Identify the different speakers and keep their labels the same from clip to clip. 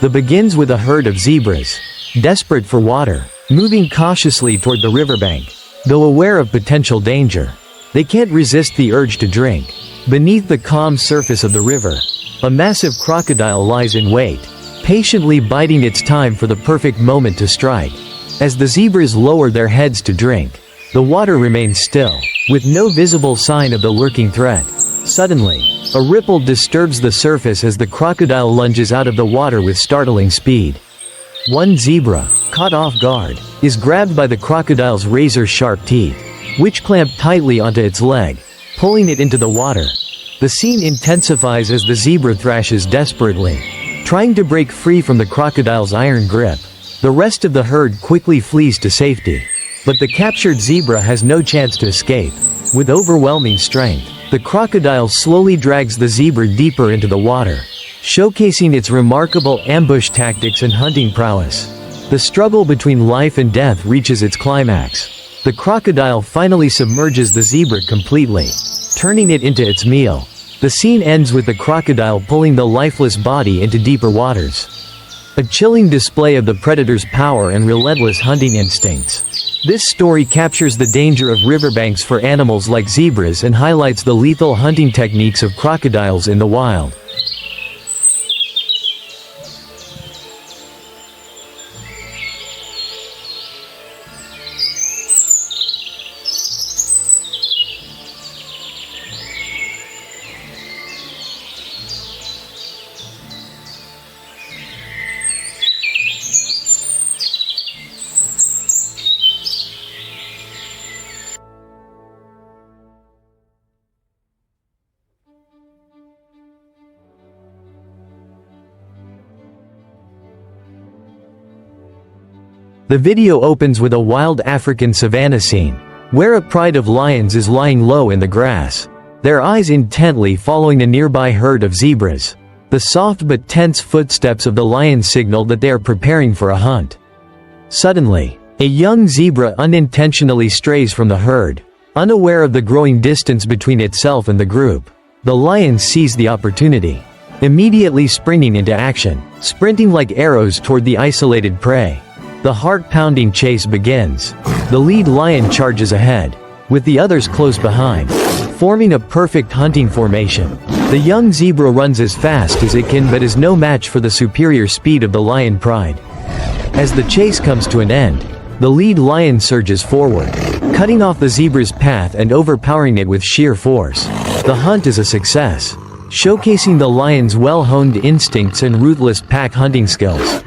Speaker 1: The begins with a herd of zebras, desperate for water, moving cautiously toward the riverbank. Though aware of potential danger, they can't resist the urge to drink. Beneath the calm surface of the river, a massive crocodile lies in wait, patiently biding its time for the perfect moment to strike. As the zebras lower their heads to drink, the water remains still, with no visible sign of the lurking threat. Suddenly, a ripple disturbs the surface as the crocodile lunges out of the water with startling speed. One zebra, caught off guard, is grabbed by the crocodile's razor-sharp teeth, which clamp tightly onto its leg, pulling it into the water. The scene intensifies as the zebra thrashes desperately, trying to break free from the crocodile's iron grip. The rest of the herd quickly flees to safety, but the captured zebra has no chance to escape. With overwhelming strength, the crocodile slowly drags the zebra deeper into the water, showcasing its remarkable ambush tactics and hunting prowess. The struggle between life and death reaches its climax. The crocodile finally submerges the zebra completely, turning it into its meal. The scene ends with the crocodile pulling the lifeless body into deeper waters. A chilling display of the predator's power and relentless hunting instincts. This story captures the danger of riverbanks for animals like zebras and highlights the lethal hunting techniques of crocodiles in the wild. The video opens with a wild African savanna scene, where a pride of lions is lying low in the grass, their eyes intently following a nearby herd of zebras. The soft but tense footsteps of the lions signal that they are preparing for a hunt. Suddenly, a young zebra unintentionally strays from the herd, unaware of the growing distance between itself and the group. The lions seize the opportunity, immediately springing into action, sprinting like arrows toward the isolated prey. The heart-pounding chase begins. The lead lion charges ahead, with the others close behind, forming a perfect hunting formation. The young zebra runs as fast as it can but is no match for the superior speed of the lion pride. As the chase comes to an end, the lead lion surges forward, cutting off the zebra's path and overpowering it with sheer force. The hunt is a success, showcasing the lion's well-honed instincts and ruthless pack hunting skills.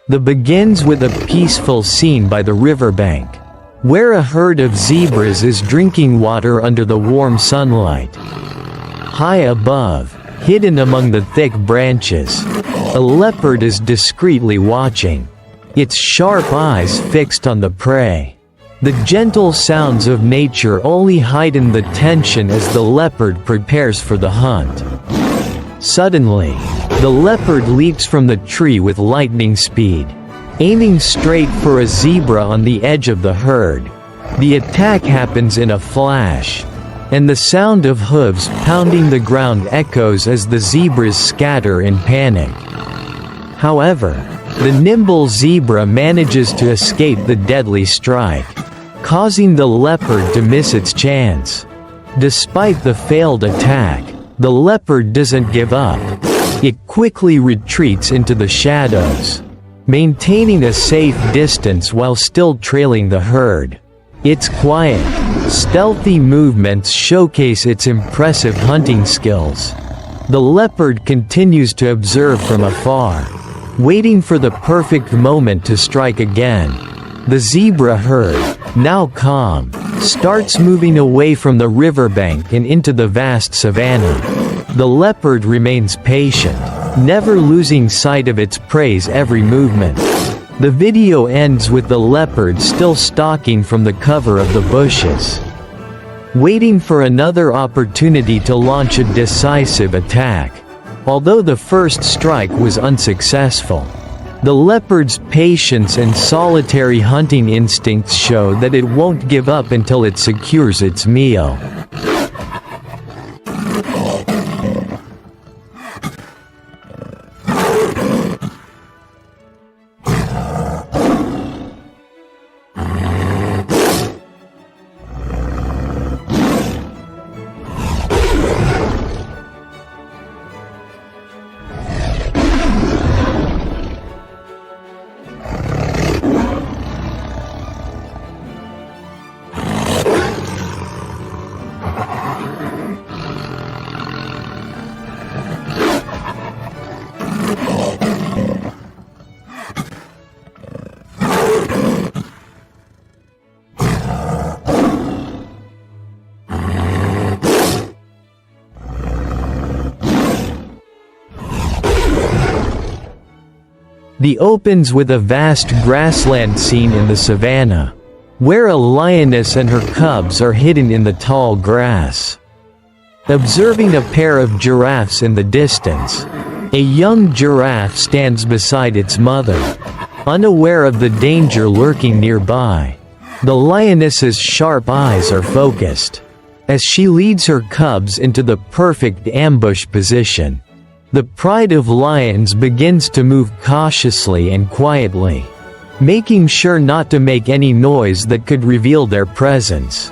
Speaker 1: The begins with a peaceful scene by the riverbank, where a herd of zebras is drinking water under the warm sunlight. High above, hidden among the thick branches, a leopard is discreetly watching, its sharp eyes fixed on the prey. The gentle sounds of nature only heighten the tension as the leopard prepares for the hunt. Suddenly, the leopard leaps from the tree with lightning speed, aiming straight for a zebra on the edge of the herd. The attack happens in a flash, and the sound of hooves pounding the ground echoes as the zebras scatter in panic. However, the nimble zebra manages to escape the deadly strike, causing the leopard to miss its chance. Despite the failed attack, the leopard doesn't give up. It quickly retreats into the shadows, maintaining a safe distance while still trailing the herd. Its quiet, stealthy movements showcase its impressive hunting skills. The leopard continues to observe from afar, waiting for the perfect moment to strike again. The zebra herd, now calm, starts moving away from the riverbank and into the vast savannah. The leopard remains patient, never losing sight of its prey's every movement. The video ends with the leopard still stalking from the cover of the bushes, waiting for another opportunity to launch a decisive attack. Although the first strike was unsuccessful, the leopard's patience and solitary hunting instincts show that it won't give up until it secures its meal. The opens with a vast grassland scene in the savannah, where a lioness and her cubs are hidden in the tall grass. Observing a pair of giraffes in the distance, a young giraffe stands beside its mother, unaware of the danger lurking nearby. The lioness's sharp eyes are focused, as she leads her cubs into the perfect ambush position. The pride of lions begins to move cautiously and quietly, making sure not to make any noise that could reveal their presence.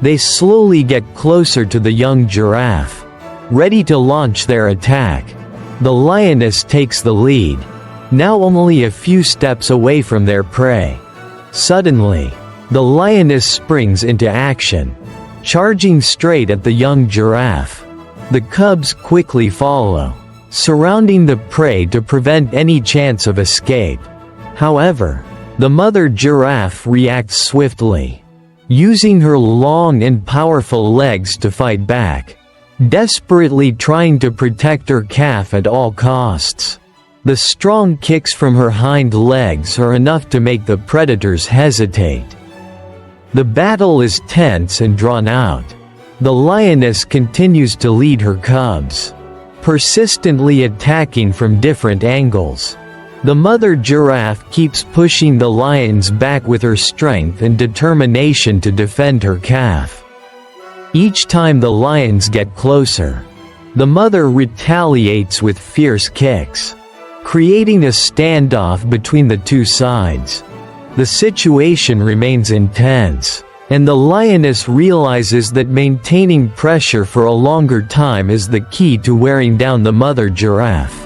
Speaker 1: They slowly get closer to the young giraffe, ready to launch their attack. The lioness takes the lead, now only a few steps away from their prey. Suddenly, the lioness springs into action, charging straight at the young giraffe. The cubs quickly follow, surrounding the prey to prevent any chance of escape. However, the mother giraffe reacts swiftly, using her long and powerful legs to fight back, desperately trying to protect her calf at all costs. The strong kicks from her hind legs are enough to make the predators hesitate. The battle is tense and drawn out. The lioness continues to lead her cubs, persistently attacking from different angles. The mother giraffe keeps pushing the lions back with her strength and determination to defend her calf. Each time the lions get closer, the mother retaliates with fierce kicks, creating a standoff between the two sides. The situation remains intense, and the lioness realizes that maintaining pressure for a longer time is the key to wearing down the mother giraffe.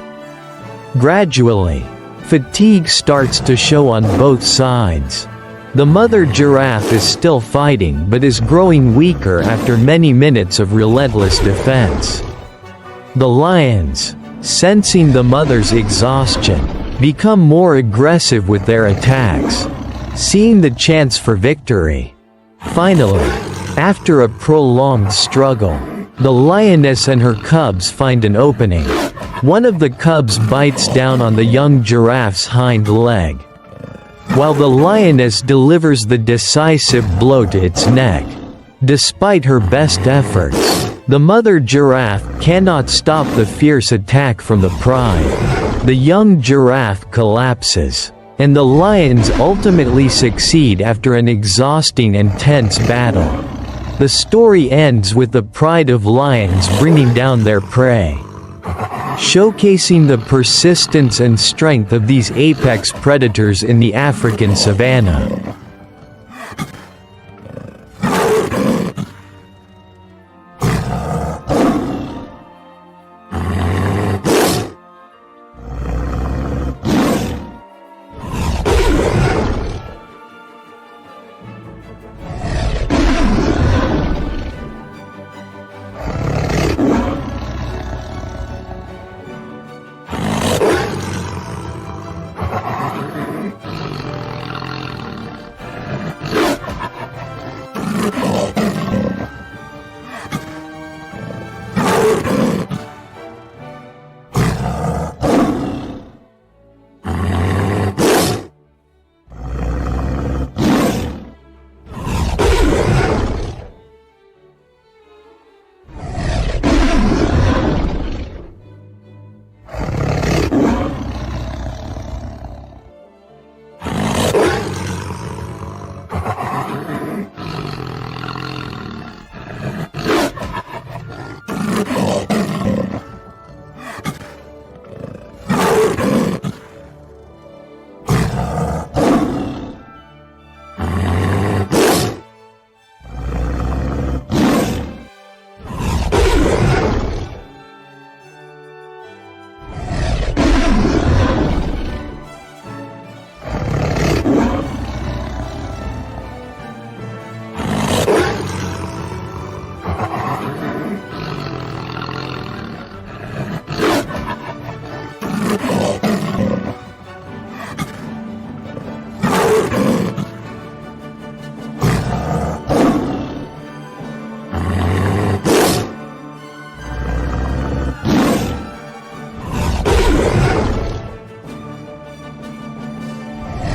Speaker 1: Gradually, fatigue starts to show on both sides. The mother giraffe is still fighting but is growing weaker after many minutes of relentless defense. The lions, sensing the mother's exhaustion, become more aggressive with their attacks, seeing the chance for victory. Finally, after a prolonged struggle, the lioness and her cubs find an opening. One of the cubs bites down on the young giraffe's hind leg, while the lioness delivers the decisive blow to its neck. Despite her best efforts, the mother giraffe cannot stop the fierce attack from the pride. The young giraffe collapses, and the lions ultimately succeed after an exhausting and tense battle. The story ends with the pride of lions bringing down their prey, showcasing the persistence and strength of these apex predators in the African savanna.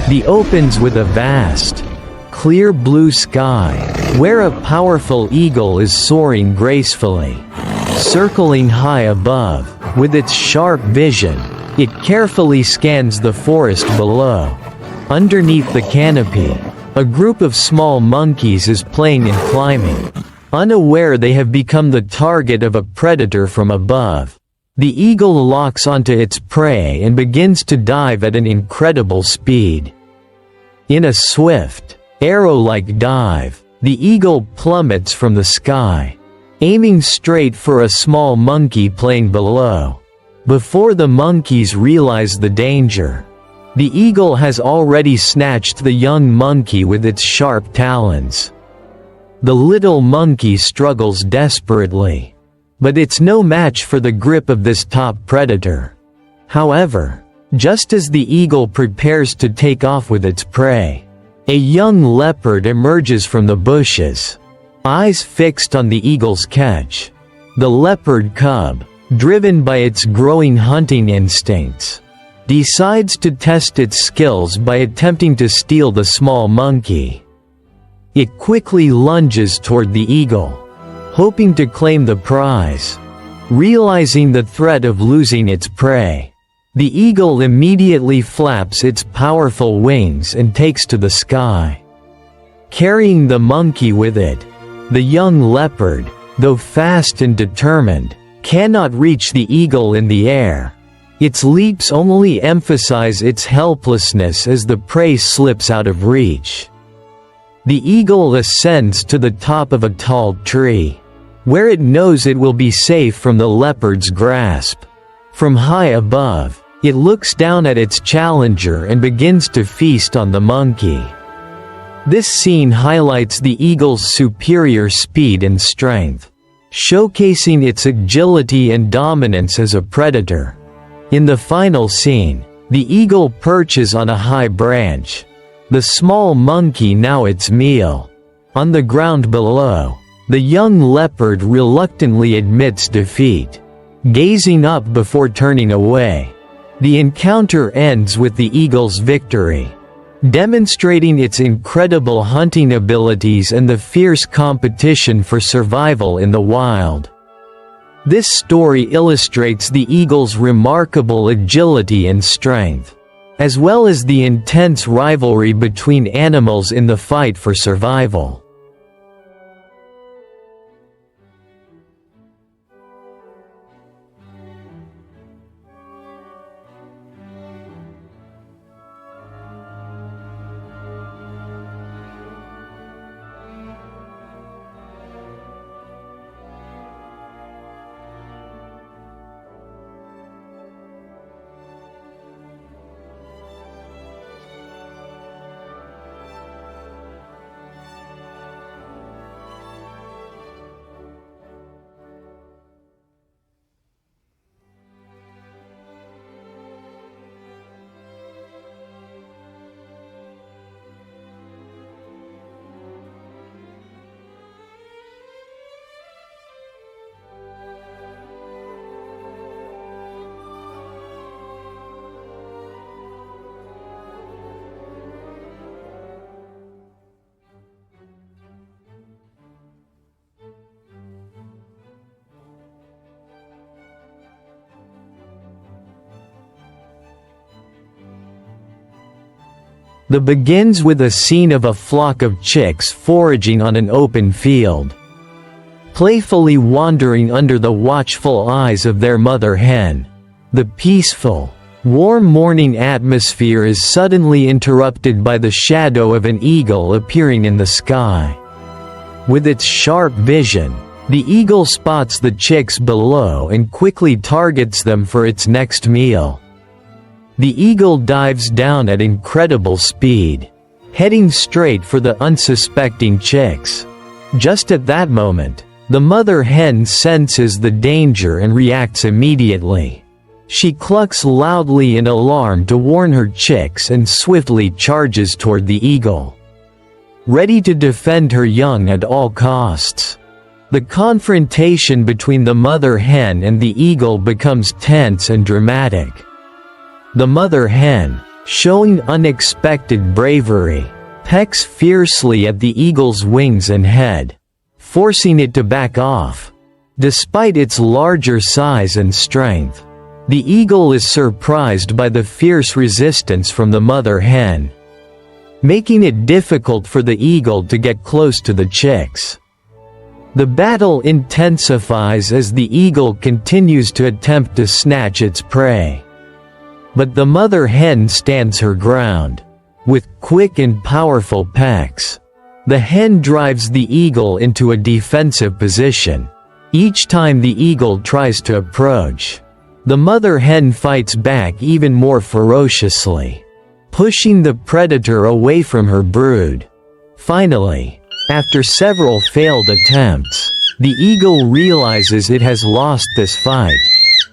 Speaker 1: The opens with a vast, clear blue sky, where a powerful eagle is soaring gracefully. Circling high above, with its sharp vision, it carefully scans the forest below. Underneath the canopy, a group of small monkeys is playing and climbing. Unaware they have become the target of a predator from above, the eagle locks onto its prey and begins to dive at an incredible speed. In a swift, arrow-like dive, the eagle plummets from the sky, aiming straight for a small monkey playing below. Before the monkeys realize the danger, the eagle has already snatched the young monkey with its sharp talons. The little monkey struggles desperately, but it's no match for the grip of this top predator. However, just as the eagle prepares to take off with its prey, a young leopard emerges from the bushes, eyes fixed on the eagle's catch. The leopard cub, driven by its growing hunting instincts, decides to test its skills by attempting to steal the small monkey. It quickly lunges toward the eagle, hoping to claim the prize. Realizing the threat of losing its prey, the eagle immediately flaps its powerful wings and takes to the sky, carrying the monkey with it. The young leopard, though fast and determined, cannot reach the eagle in the air. Its leaps only emphasize its helplessness as the prey slips out of reach. The eagle ascends to the top of a tall tree, where it knows it will be safe from the leopard's grasp. From high above, it looks down at its challenger and begins to feast on the monkey. This scene highlights the eagle's superior speed and strength, showcasing its agility and dominance as a predator. In the final scene, the eagle perches on a high branch, the small monkey now its meal. On the ground below, the young leopard reluctantly admits defeat, gazing up before turning away. The encounter ends with the eagle's victory, demonstrating its incredible hunting abilities and the fierce competition for survival in the wild. This story illustrates the eagle's remarkable agility and strength, as well as the intense rivalry between animals in the fight for survival. The begins with a scene of a flock of chicks foraging on an open field, playfully wandering under the watchful eyes of their mother hen. The peaceful, warm morning atmosphere is suddenly interrupted by the shadow of an eagle appearing in the sky. With its sharp vision, the eagle spots the chicks below and quickly targets them for its next meal. The eagle dives down at incredible speed, heading straight for the unsuspecting chicks. Just at that moment, the mother hen senses the danger and reacts immediately. She clucks loudly in alarm to warn her chicks and swiftly charges toward the eagle, ready to defend her young at all costs. The confrontation between the mother hen and the eagle becomes tense and dramatic. The mother hen, showing unexpected bravery, pecks fiercely at the eagle's wings and head, forcing it to back off. Despite its larger size and strength, the eagle is surprised by the fierce resistance from the mother hen, making it difficult for the eagle to get close to the chicks. The battle intensifies as the eagle continues to attempt to snatch its prey. But the mother hen stands her ground. With quick and powerful pecks, the hen drives the eagle into a defensive position. Each time the eagle tries to approach, the mother hen fights back even more ferociously, pushing the predator away from her brood. Finally, after several failed attempts, the eagle realizes it has lost this fight.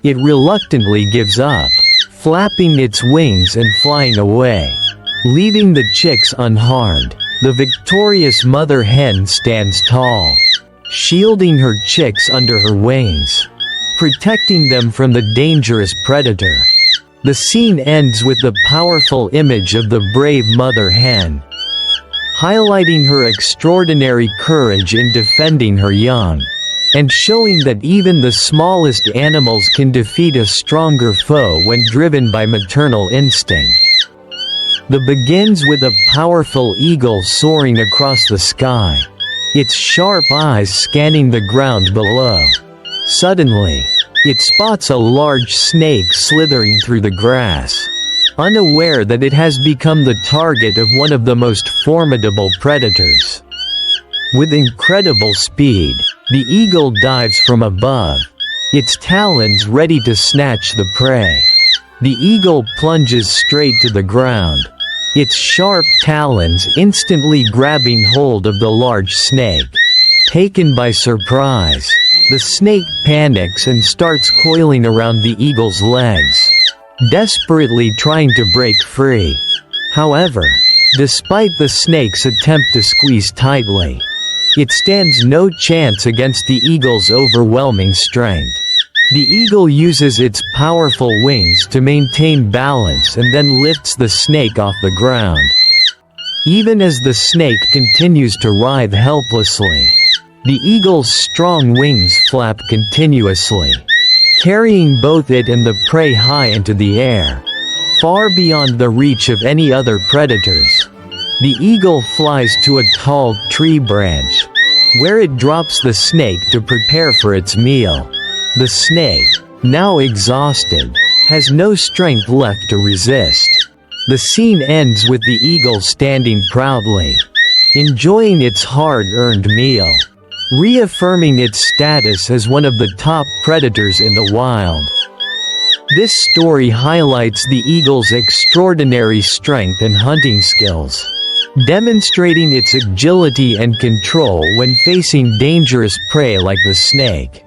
Speaker 1: It reluctantly gives up, flapping its wings and flying away, leaving the chicks unharmed. The victorious mother hen stands tall, shielding her chicks under her wings, protecting them from the dangerous predator. The scene ends with the powerful image of the brave mother hen, highlighting her extraordinary courage in defending her young, and showing that even the smallest animals can defeat a stronger foe when driven by maternal instinct. The begins with a powerful eagle soaring across the sky, its sharp eyes scanning the ground below. Suddenly, it spots a large snake slithering through the grass, unaware that it has become the target of one of the most formidable predators. With incredible speed, the eagle dives from above, its talons ready to snatch the prey. The eagle plunges straight to the ground, its sharp talons instantly grabbing hold of the large snake. Taken by surprise, the snake panics and starts coiling around the eagle's legs, desperately trying to break free. However, despite the snake's attempt to squeeze tightly, it stands no chance against the eagle's overwhelming strength. The eagle uses its powerful wings to maintain balance and then lifts the snake off the ground. Even as the snake continues to writhe helplessly, the eagle's strong wings flap continuously, carrying both it and the prey high into the air, far beyond the reach of any other predators. The eagle flies to a tall tree branch, where it drops the snake to prepare for its meal. The snake, now exhausted, has no strength left to resist. The scene ends with the eagle standing proudly, enjoying its hard-earned meal, reaffirming its status as one of the top predators in the wild. This story highlights the eagle's extraordinary strength and hunting skills, demonstrating its agility and control when facing dangerous prey like the snake.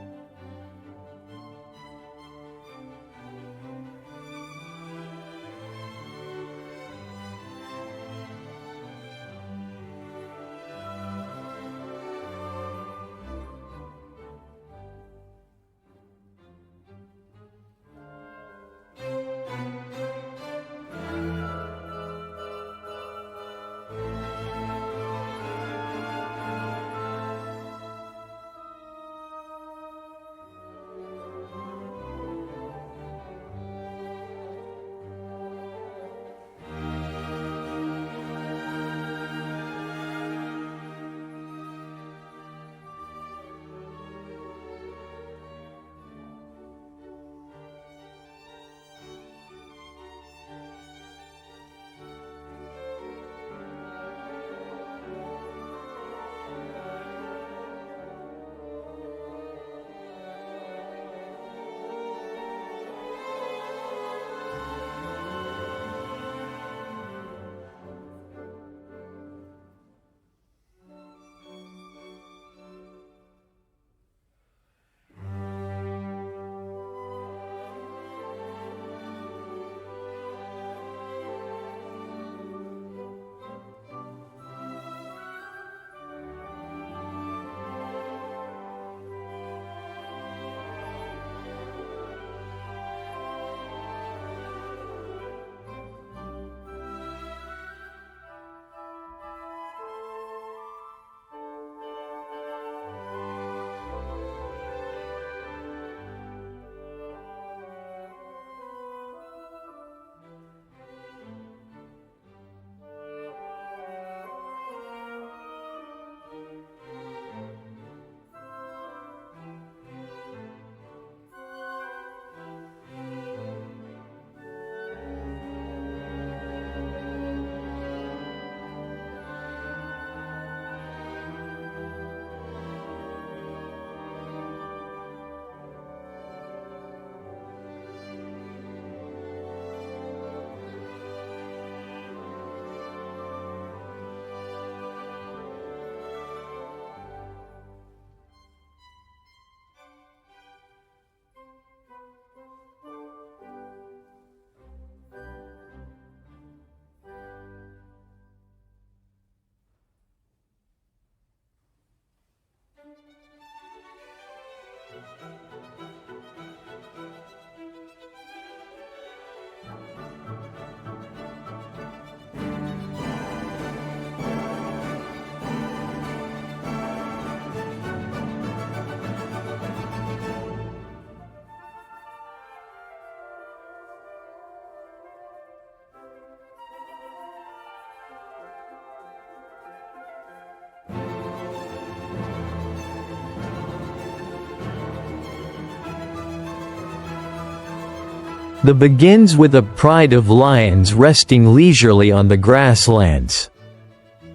Speaker 1: The begins with a pride of lions resting leisurely on the grasslands,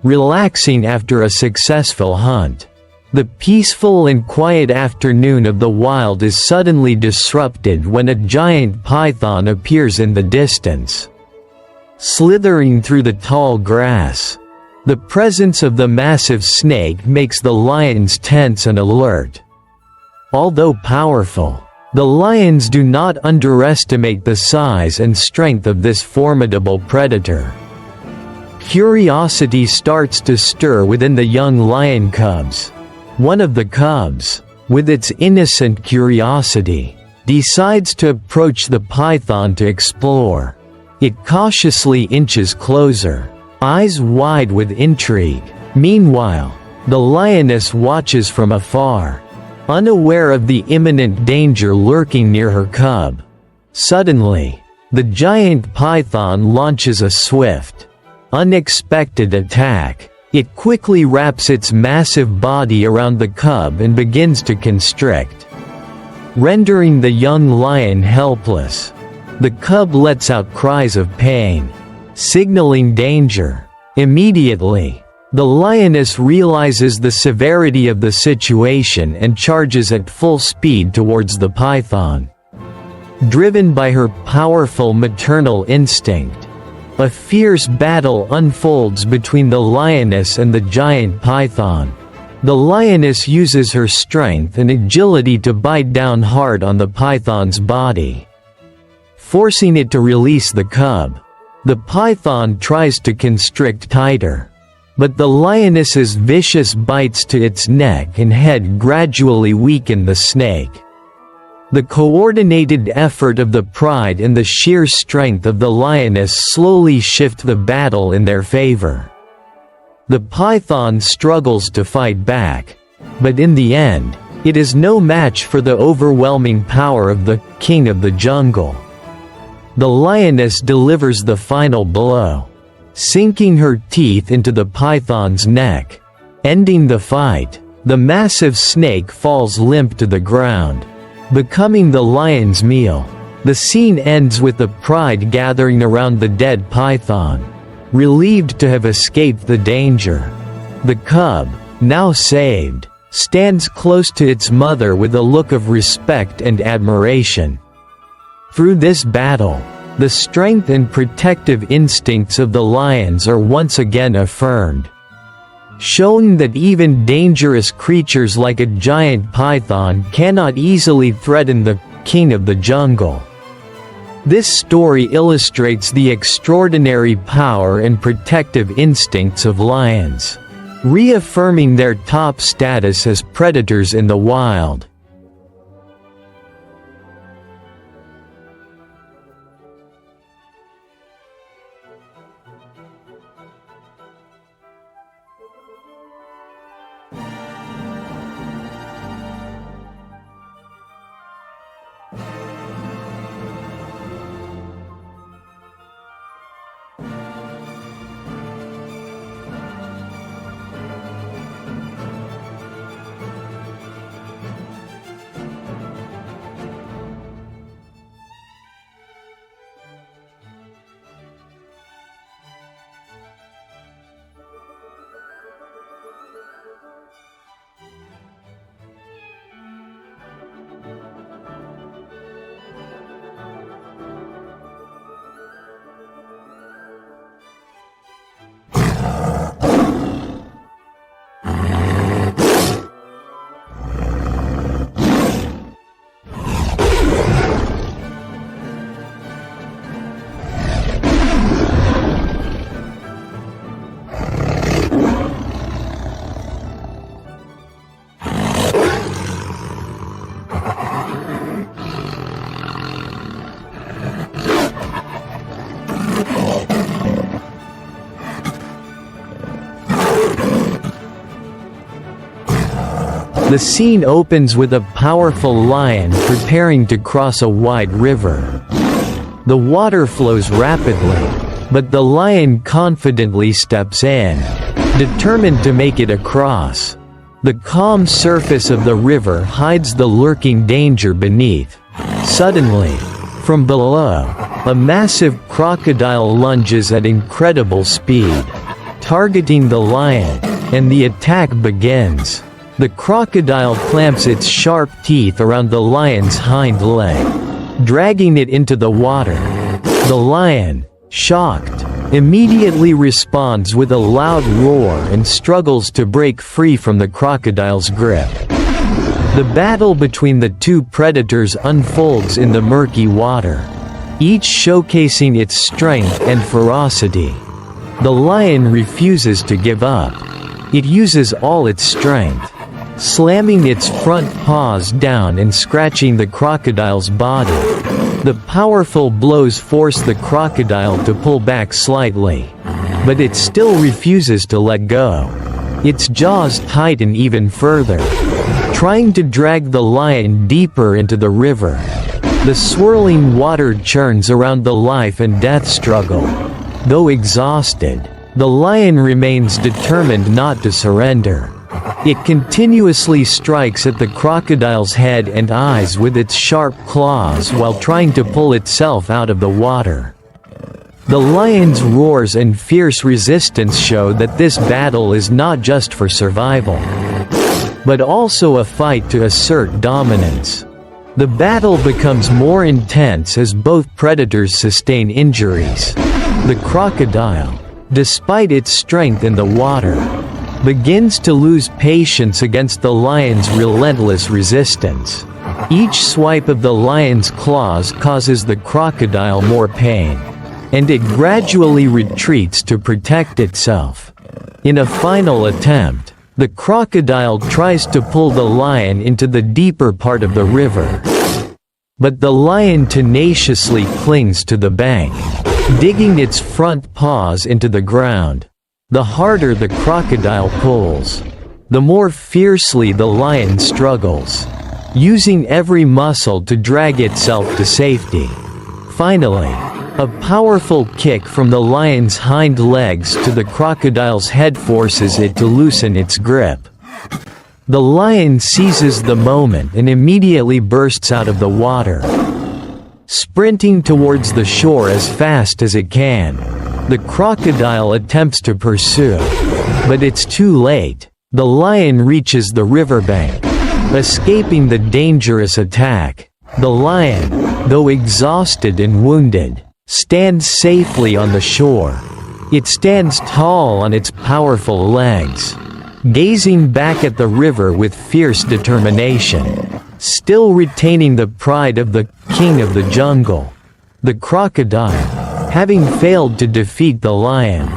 Speaker 1: relaxing after a successful hunt. The peaceful and quiet afternoon of the wild is suddenly disrupted when a giant python appears in the distance, slithering through the tall grass. The presence of the massive snake makes the lions tense and alert. Although powerful, the lions do not underestimate the size and strength of this formidable predator. Curiosity starts to stir within the young lion cubs. One of the cubs, with its innocent curiosity, decides to approach the python to explore. It cautiously inches closer, eyes wide with intrigue. Meanwhile, the lioness watches from afar, unaware of the imminent danger lurking near her cub. Suddenly, the giant python launches a swift, unexpected attack. It quickly wraps its massive body around the cub and begins to constrict, rendering the young lion helpless. The cub lets out cries of pain, signaling danger. Immediately, the lioness realizes the severity of the situation and charges at full speed towards the python. Driven by her powerful maternal instinct, a fierce battle unfolds between the lioness and the giant python. The lioness uses her strength and agility to bite down hard on the python's body, forcing it to release the cub. The python tries to constrict tighter, but the lioness's vicious bites to its neck and head gradually weaken the snake. The coordinated effort of the pride and the sheer strength of the lioness slowly shift the battle in their favor. The python struggles to fight back, but in the end, it is no match for the overwhelming power of the king of the jungle. The lioness delivers the final blow, sinking her teeth into the python's neck. Ending the fight, the massive snake falls limp to the ground, becoming the lion's meal. The scene ends with the pride gathering around the dead python, relieved to have escaped the danger. The cub, now saved, stands close to its mother with a look of respect and admiration. Through this battle, the strength and protective instincts of the lions are once again affirmed, showing that even dangerous creatures like a giant python cannot easily threaten the king of the jungle. This story illustrates the extraordinary power and protective instincts of lions, reaffirming their top status as predators in the wild. The scene opens with a powerful lion preparing to cross a wide river. The water flows rapidly, but the lion confidently steps in, determined to make it across. The calm surface of the river hides the lurking danger beneath. Suddenly, From below, a massive crocodile lunges at incredible speed, targeting the lion, and the attack begins. The crocodile clamps its sharp teeth around the lion's hind leg, dragging it into the water. The lion, shocked, immediately responds with a loud roar and struggles to break free from the crocodile's grip. The battle between the two predators unfolds in the murky water, each showcasing its strength and ferocity. The lion refuses to give up. It uses all its strength, slamming its front paws down and scratching the crocodile's body. The powerful blows force the crocodile to pull back slightly, but it still refuses to let go. Its jaws tighten even further, trying to drag the lion deeper into the river. The swirling water churns around the life and death struggle. Though exhausted, the lion remains determined not to surrender. It continuously strikes at the crocodile's head and eyes with its sharp claws while trying to pull itself out of the water. The lion's roars and fierce resistance show that this battle is not just for survival, but also a fight to assert dominance. The battle becomes more intense as both predators sustain injuries. The crocodile, despite its strength in the water, begins to lose patience against the lion's relentless resistance. Each swipe of the lion's claws causes the crocodile more pain, and it gradually retreats to protect itself. In a final attempt, the crocodile tries to pull the lion into the deeper part of the river. But the lion tenaciously clings to the bank, digging its front paws into the ground. The harder the crocodile pulls, the more fiercely the lion struggles, using every muscle to drag itself to safety. Finally, a powerful kick from the lion's hind legs to the crocodile's head forces it to loosen its grip. The lion seizes the moment and immediately bursts out of the water, sprinting towards the shore as fast as it can. The crocodile attempts to pursue, but it's too late. The lion reaches the riverbank, escaping the dangerous attack. The lion, though exhausted and wounded, stands safely on the shore. It stands tall on its powerful legs, gazing back at the river with fierce determination, still retaining the pride of the king of the jungle. The crocodile, having failed to defeat the lion,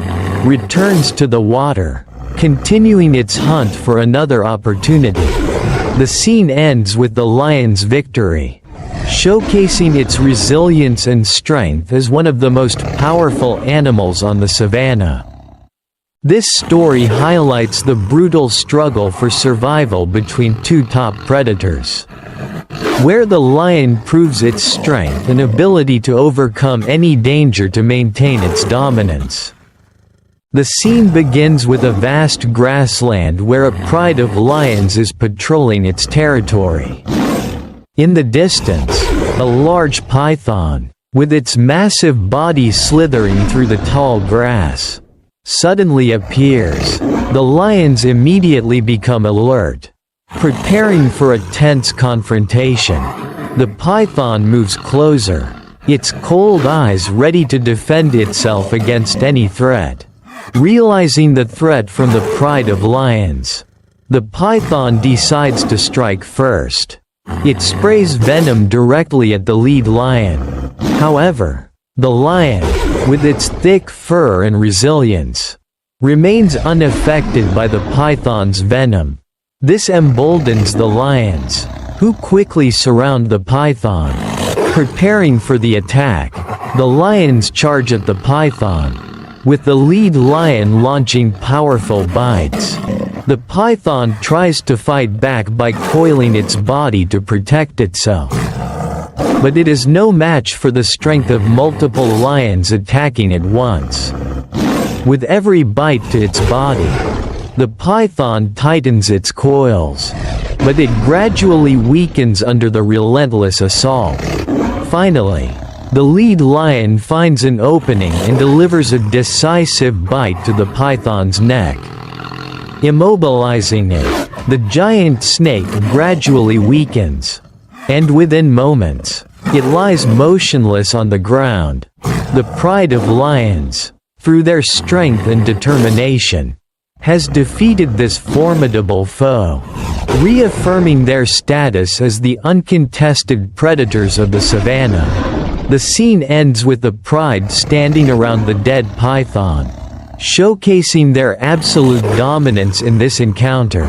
Speaker 1: returns to the water, continuing its hunt for another opportunity. The scene ends with the lion's victory, showcasing its resilience and strength as one of the most powerful animals on the savannah. This story highlights the brutal struggle for survival between two top predators, where the lion proves its strength and ability to overcome any danger to maintain its dominance. The scene begins with a vast grassland where a pride of lions is patrolling its territory. In the distance, a large python, with its massive body slithering through the tall grass, suddenly appears. The lions immediately become alert, preparing for a tense confrontation. The python moves closer, its cold eyes ready to defend itself against any threat. Realizing the threat from the pride of lions, the python decides to strike first. It sprays venom directly at the lead lion. However, the lion, with its thick fur and resilience, remains unaffected by the python's venom. This emboldens the lions, who quickly surround the python, preparing for the attack. The lions charge at the python, with the lead lion launching powerful bites. The python tries to fight back by coiling its body to protect itself, but it is no match for the strength of multiple lions attacking at once. With every bite to its body, the python tightens its coils, but it gradually weakens under the relentless assault. Finally, the lead lion finds an opening and delivers a decisive bite to the python's neck. Immobilizing it, the giant snake gradually weakens. And within moments, it lies motionless on the ground. The pride of lions, through their strength and determination, has defeated this formidable foe, reaffirming their status as the uncontested predators of the savannah. The scene ends with the pride standing around the dead python, showcasing their absolute dominance in this encounter.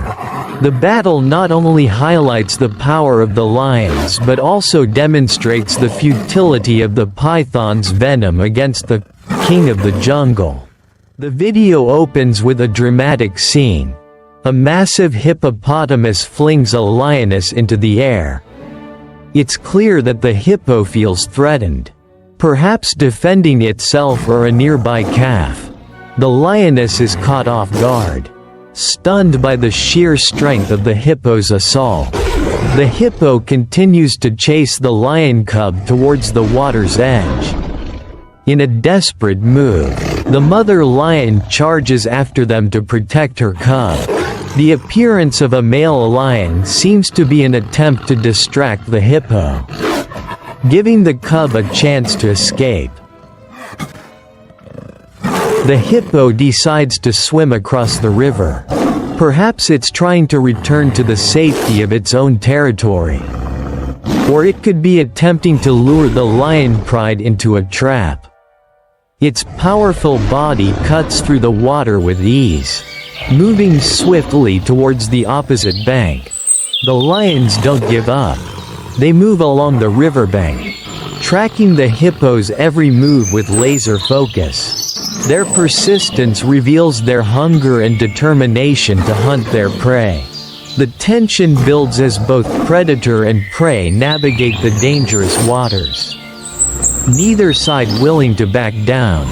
Speaker 1: The battle not only highlights the power of the lions but also demonstrates the futility of the python's venom against the king of the jungle. The video opens with a dramatic scene. A massive hippopotamus flings a lioness into the air. It's clear that the hippo feels threatened, perhaps defending itself or a nearby calf. The lioness is caught off guard, stunned by the sheer strength of the hippo's assault. The hippo continues to chase the lion cub towards the water's edge. In a desperate move, the mother lion charges after them to protect her cub. The appearance of a male lion seems to be an attempt to distract the hippo, giving the cub a chance to escape. The hippo decides to swim across the river. Perhaps it's trying to return to the safety of its own territory. Or it could be attempting to lure the lion pride into a trap. Its powerful body cuts through the water with ease, moving swiftly towards the opposite bank. The lions don't give up. They move along the riverbank, tracking the hippo's every move with laser focus. Their persistence reveals their hunger and determination to hunt their prey. The tension builds as both predator and prey navigate the dangerous waters, neither side willing to back down.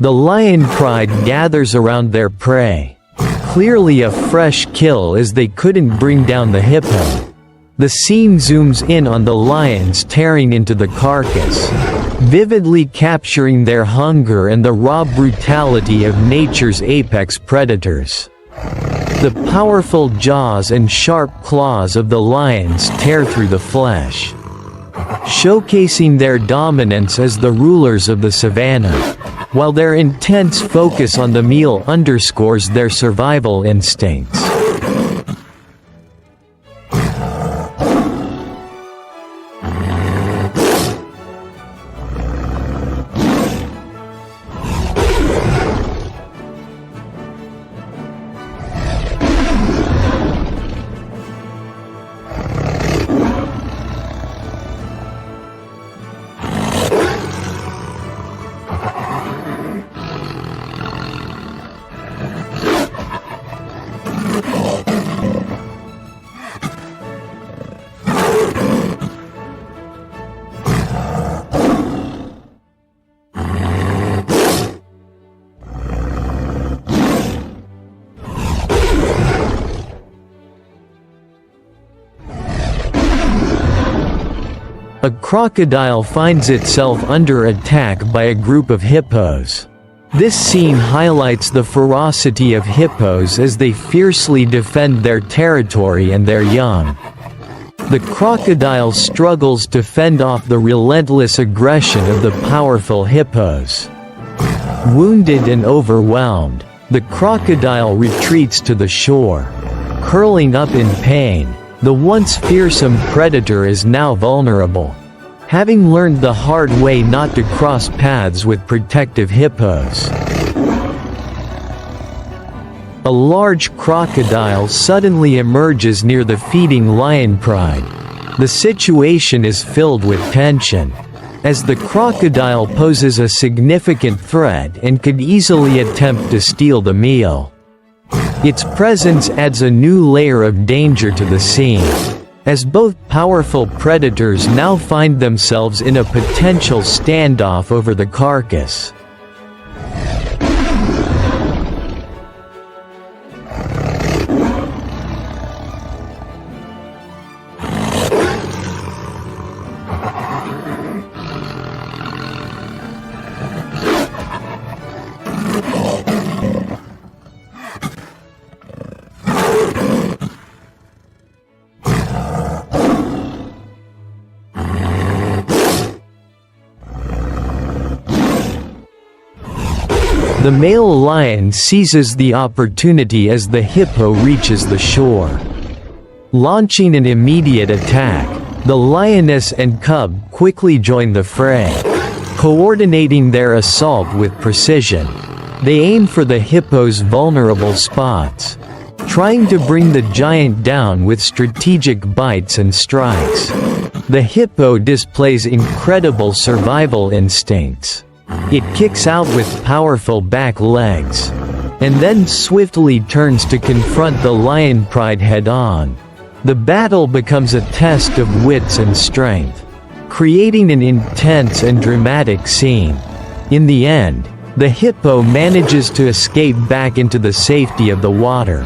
Speaker 1: The lion pride gathers around their prey. Clearly a fresh kill as they couldn't bring down the hippo. The scene zooms in on the lions tearing into the carcass, vividly capturing their hunger and the raw brutality of nature's apex predators. The powerful jaws and sharp claws of the lions tear through the flesh, showcasing their dominance as the rulers of the savannah, while their intense focus on the meal underscores their survival instincts. A crocodile finds itself under attack by a group of hippos. This scene highlights the ferocity of hippos as they fiercely defend their territory and their young. The crocodile struggles to fend off the relentless aggression of the powerful hippos. Wounded and overwhelmed, the crocodile retreats to the shore. Curling up in pain, the once fearsome predator is now vulnerable, having learned the hard way not to cross paths with protective hippos. A large crocodile suddenly emerges near the feeding lion pride. The situation is filled with tension, as the crocodile poses a significant threat and could easily attempt to steal the meal. Its presence adds a new layer of danger to the scene, as both powerful predators now find themselves in a potential standoff over the carcass. The male lion seizes the opportunity as the hippo reaches the shore. Launching an immediate attack, the lioness and cub quickly join the fray, coordinating their assault with precision. They aim for the hippo's vulnerable spots, trying to bring the giant down with strategic bites and strikes. The hippo displays incredible survival instincts. It kicks out with powerful back legs, and then swiftly turns to confront the lion pride head-on. The battle becomes a test of wits and strength, creating an intense and dramatic scene. In the end, the hippo manages to escape back into the safety of the water.